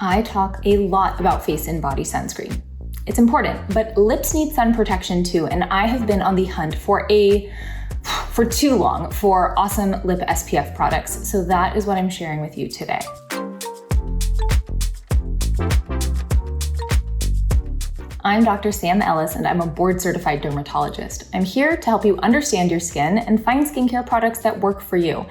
I talk a lot about face and body sunscreen. It's important, but lips need sun protection too, and I have been on the hunt for too long for awesome lip SPF products, so that is what I'm sharing with you today. I'm Dr. Sam Ellis, and I'm a board-certified dermatologist. I'm here to help you understand your skin and find skincare products that work for you.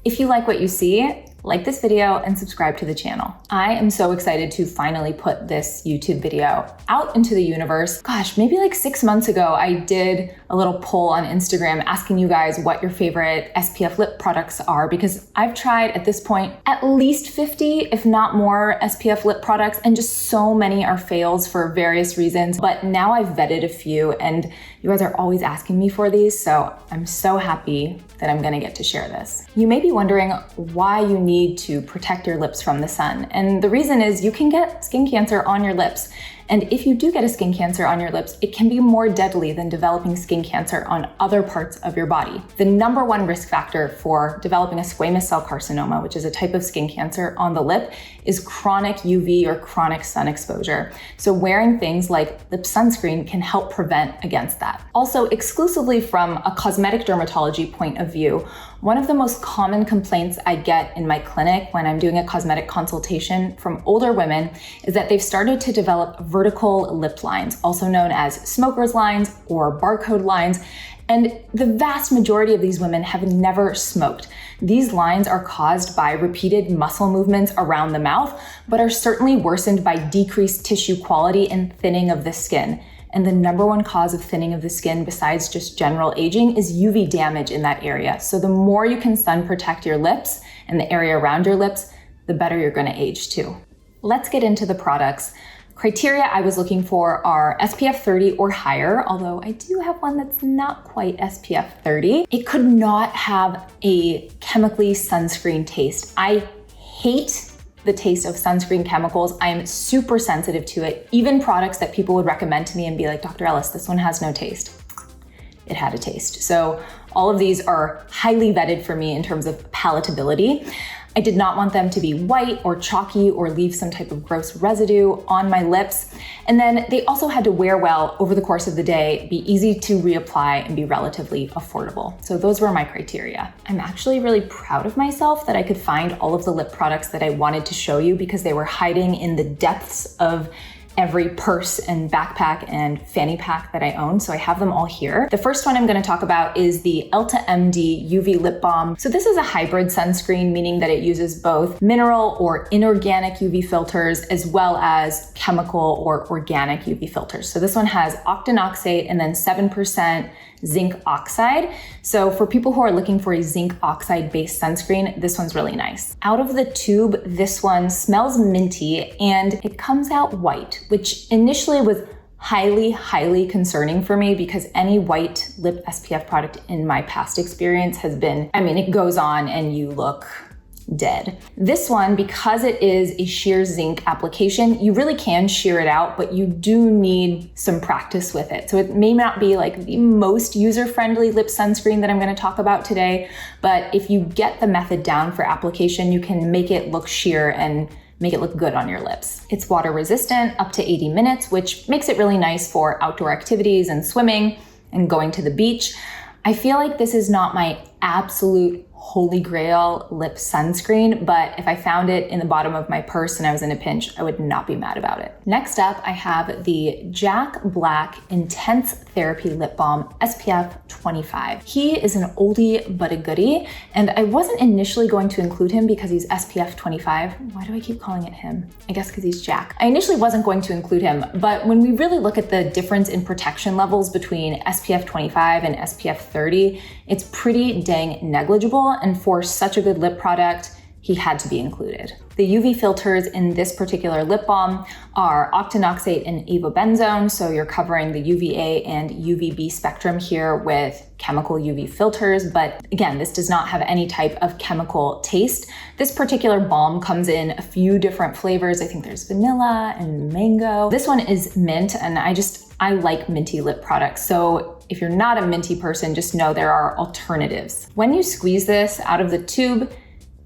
If you like what you see, like this video and subscribe to the channel. I am so excited to finally put this YouTube video out into the universe. Gosh, maybe like 6 months ago, I did a little poll on Instagram asking you guys what your favorite SPF lip products are, because I've tried at this point at least 50, if not more, SPF lip products, and just so many are fails for various reasons. But now I've vetted a few, and you guys are always asking me for these, so I'm so happy that I'm gonna get to share this. You may be wondering why you need to protect your lips from the sun. And the reason is you can get skin cancer on your lips. And if you do get a skin cancer on your lips, it can be more deadly than developing skin cancer on other parts of your body. The number one risk factor for developing a squamous cell carcinoma, which is a type of skin cancer on the lip, is chronic UV or chronic sun exposure. So wearing things like lip sunscreen can help prevent against that. Also, exclusively from a cosmetic dermatology point of view, one of the most common complaints I get in my clinic when I'm doing a cosmetic consultation from older women is that they've started to develop vertical lip lines, also known as smoker's lines or barcode lines. And the vast majority of these women have never smoked. These lines are caused by repeated muscle movements around the mouth, but are certainly worsened by decreased tissue quality and thinning of the skin. And the number one cause of thinning of the skin, besides just general aging, is UV damage in that area. So the more you can sun protect your lips and the area around your lips, the better you're gonna age too. Let's get into the products. Criteria I was looking for are SPF 30 or higher, although I do have one that's not quite SPF 30. It could not have a chemically sunscreen taste. I hate the taste of sunscreen chemicals. I am super sensitive to it. Even products that people would recommend to me and be like, Dr. Ellis, this one has no taste. It had a taste. So all of these are highly vetted for me in terms of palatability. I did not want them to be white or chalky or leave some type of gross residue on my lips. And then they also had to wear well over the course of the day, be easy to reapply, and be relatively affordable. So those were my criteria. I'm actually really proud of myself that I could find all of the lip products that I wanted to show you, because they were hiding in the depths of every purse and backpack and fanny pack that I own. So I have them all here. The first one I'm gonna talk about is the EltaMD UV Lip Balm. So this is a hybrid sunscreen, meaning that it uses both mineral or inorganic UV filters as well as chemical or organic UV filters. So this one has octinoxate and then 7% zinc oxide. So for people who are looking for a zinc oxide based sunscreen, this one's really nice. Out of the tube, this one smells minty and it comes out white, which initially was highly concerning for me, because any white lip SPF product in my past experience has been, it goes on and you look dead. This one, because it is a sheer zinc application, you really can shear it out, but you do need some practice with it. So it may not be like the most user-friendly lip sunscreen that I'm going to talk about today, but if you get the method down for application, you can make it look sheer and make it look good on your lips. It's water resistant up to 80 minutes, which makes it really nice for outdoor activities and swimming and going to the beach. I feel like this is not my absolute holy grail lip sunscreen, but if I found it in the bottom of my purse and I was in a pinch, I would not be mad about it. Next up, I have the Jack Black Intense Therapy Lip Balm SPF 25. He is an oldie but a goodie, and I wasn't initially going to include him because he's SPF 25. Why do I keep calling it him? I guess because he's Jack. I initially wasn't going to include him, but when we really look at the difference in protection levels between SPF 25 and SPF 30, it's pretty dang negligible. And for such a good lip product, he had to be included. The UV filters in this particular lip balm are octinoxate and avobenzone, so you're covering the UVA and UVB spectrum here with chemical UV filters, but again, this does not have any type of chemical taste. This particular balm comes in a few different flavors. I think there's vanilla and mango. This one is mint, and I like minty lip products, so if you're not a minty person, just know there are alternatives. When you squeeze this out of the tube,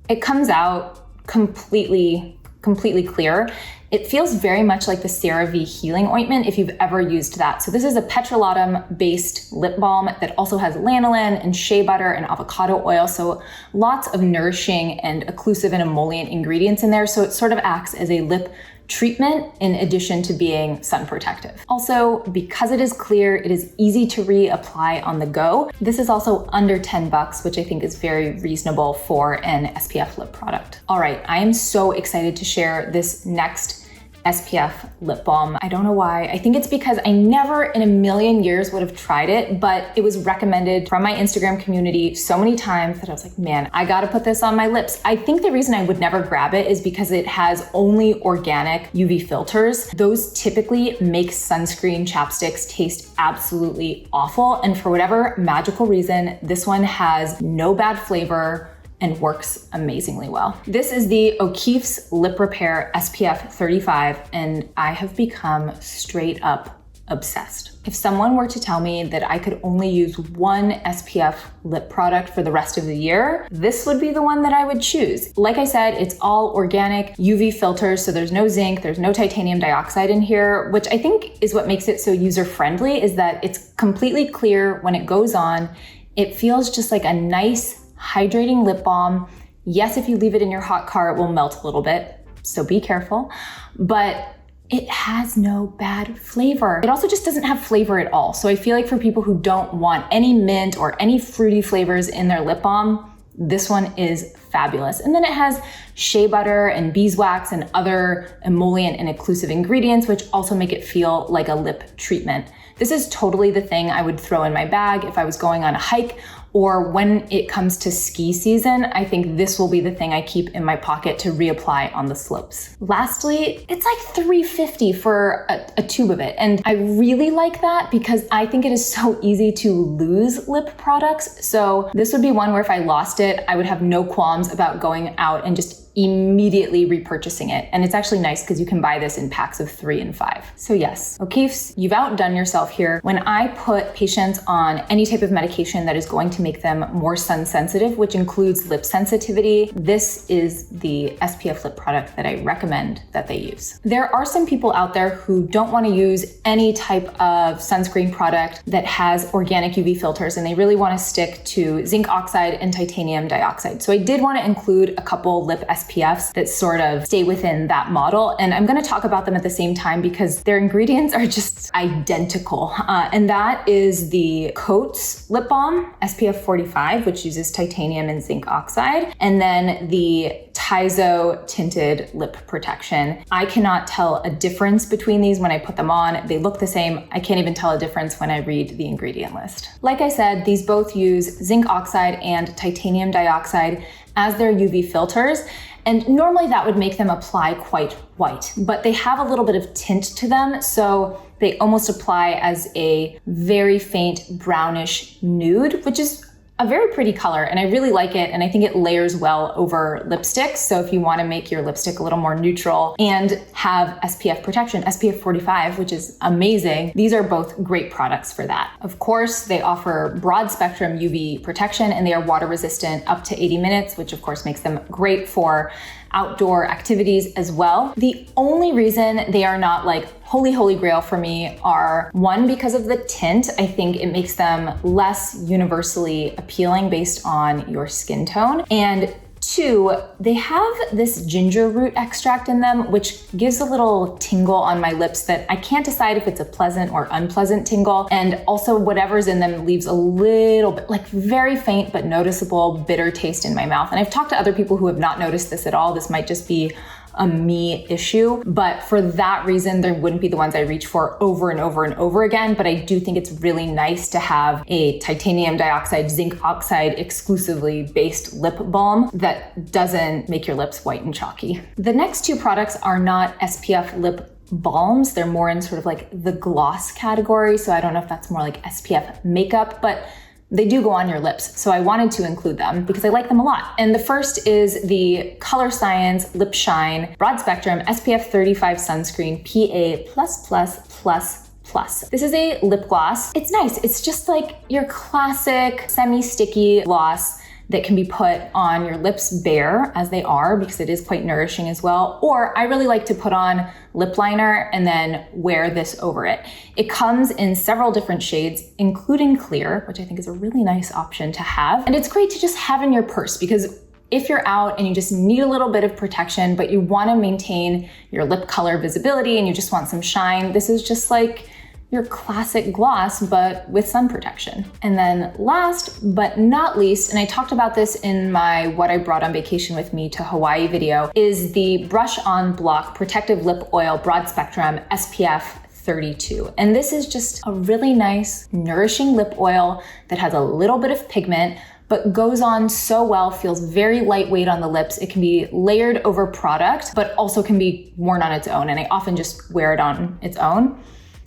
it comes out completely completely clear. It feels very much like the CeraVe Healing Ointment if you've ever used that. So this is a petrolatum-based lip balm that also has lanolin and shea butter and avocado oil. So lots of nourishing and occlusive and emollient ingredients in there. So it sort of acts as a lip treatment in addition to being sun protective. Also, because it is clear, it is easy to reapply on the go. This is also under $10, which I think is very reasonable for an SPF lip product. All right, I am so excited to share this next SPF lip balm. I don't know why. I think it's because I never in a million years would have tried it, but it was recommended from my Instagram community so many times that I was like, man, I gotta put this on my lips. I think the reason I would never grab it is because it has only organic UV filters. Those typically make sunscreen chapsticks taste absolutely awful. And for whatever magical reason, this one has no bad flavor and works amazingly well. This is the O'Keeffe's Lip Repair SPF 35, and I have become straight up obsessed. If someone were to tell me that I could only use one SPF lip product for the rest of the year, this would be the one that I would choose. Like I said, it's all organic UV filters, so there's no zinc, there's no titanium dioxide in here, which I think is what makes it so user-friendly, is that it's completely clear when it goes on. It feels just like a nice, hydrating lip balm. Yes, if you leave it in your hot car, it will melt a little bit, so be careful, but it has no bad flavor. It also just doesn't have flavor at all. So I feel like for people who don't want any mint or any fruity flavors in their lip balm, this one is fabulous. And then it has shea butter and beeswax and other emollient and occlusive ingredients, which also make it feel like a lip treatment. This is totally the thing I would throw in my bag if I was going on a hike, or when it comes to ski season. I think this will be the thing I keep in my pocket to reapply on the slopes. Lastly, it's like $3.50 for a tube of it. And I really like that because I think it is so easy to lose lip products. So this would be one where if I lost it, I would have no qualms about going out and just immediately repurchasing it. And it's actually nice because you can buy this in packs of 3 and 5. So yes, O'Keeffe's, you've outdone yourself here. When I put patients on any type of medication that is going to make them more sun sensitive, which includes lip sensitivity, this is the SPF lip product that I recommend that they use. There are some people out there who don't want to use any type of sunscreen product that has organic UV filters, and they really want to stick to zinc oxide and titanium dioxide. So I did want to include a couple lip SPFs that sort of stay within that model. And I'm going to talk about them at the same time because their ingredients are just identical. And that is the CoTZ Lip Balm, SPF 45, which uses titanium and zinc oxide. And then the TIZO Tinted Lip Protection. I cannot tell a difference between these when I put them on. They look the same. I can't even tell a difference when I read the ingredient list. Like I said, these both use zinc oxide and titanium dioxide as their UV filters. And normally that would make them apply quite white, but they have a little bit of tint to them. So they almost apply as a very faint brownish nude, which is a very pretty color, and I really like it, and I think it layers well over lipsticks. So if you want to make your lipstick a little more neutral and have SPF protection, SPF 45, which is amazing, these are both great products for that. Of course, they offer broad spectrum UV protection, and they are water resistant up to 80 minutes, which of course makes them great for outdoor activities as well. The only reason they are not like holy grail for me are, one, because of the tint. I think it makes them less universally appealing based on your skin tone. And two, they have this ginger root extract in them, which gives a little tingle on my lips that I can't decide if it's a pleasant or unpleasant tingle. And also whatever's in them leaves a little bit, like very faint but noticeable bitter taste in my mouth. And I've talked to other people who have not noticed this at all. This might just be a me issue, but for that reason, they wouldn't be the ones I reach for over and over and over again. But I do think it's really nice to have a titanium dioxide, zinc oxide exclusively based lip balm that doesn't make your lips white and chalky. The next two products are not SPF lip balms. They're more in sort of like the gloss category. So I don't know if that's more like SPF makeup, but they do go on your lips, so I wanted to include them because I like them a lot. And the first is the Colorescience Lip Shine Broad Spectrum SPF 35 Sunscreen PA+++++. This is a lip gloss. It's nice. It's just like your classic semi-sticky gloss that can be put on your lips bare as they are, because it is quite nourishing as well. Or I really like to put on lip liner and then wear this over it. It comes in several different shades, including clear, which I think is a really nice option to have. And it's great to just have in your purse, because if you're out and you just need a little bit of protection, but you want to maintain your lip color visibility and you just want some shine, this is just like your classic gloss, but with sun protection. And then last but not least, and I talked about this in my What I Brought on Vacation with Me to Hawaii video, is the Brush On Block Protective Lip Oil Broad Spectrum SPF 32. And this is just a really nice, nourishing lip oil that has a little bit of pigment, but goes on so well, feels very lightweight on the lips. It can be layered over product, but also can be worn on its own. And I often just wear it on its own.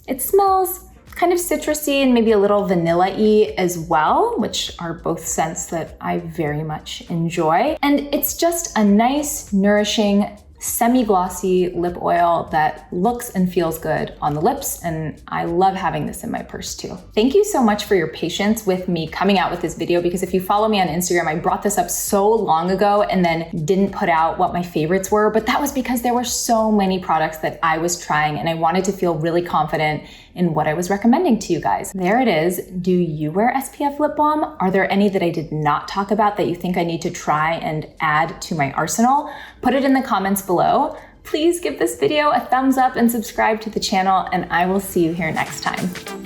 It smells kind of citrusy and maybe a little vanilla-y as well, which are both scents that I very much enjoy. And it's just a nice, nourishing, semi-glossy lip oil that looks and feels good on the lips, and I love having this in my purse too. Thank you so much for your patience with me coming out with this video, because if you follow me on Instagram, I brought this up so long ago and then didn't put out what my favorites were, but that was because there were so many products that I was trying and I wanted to feel really confident in what I was recommending to you guys. There it is. Do you wear SPF lip balm? Are there any that I did not talk about that you think I need to try and add to my arsenal? Put it in the comments below. Please give this video a thumbs up and subscribe to the channel, and I will see you here next time.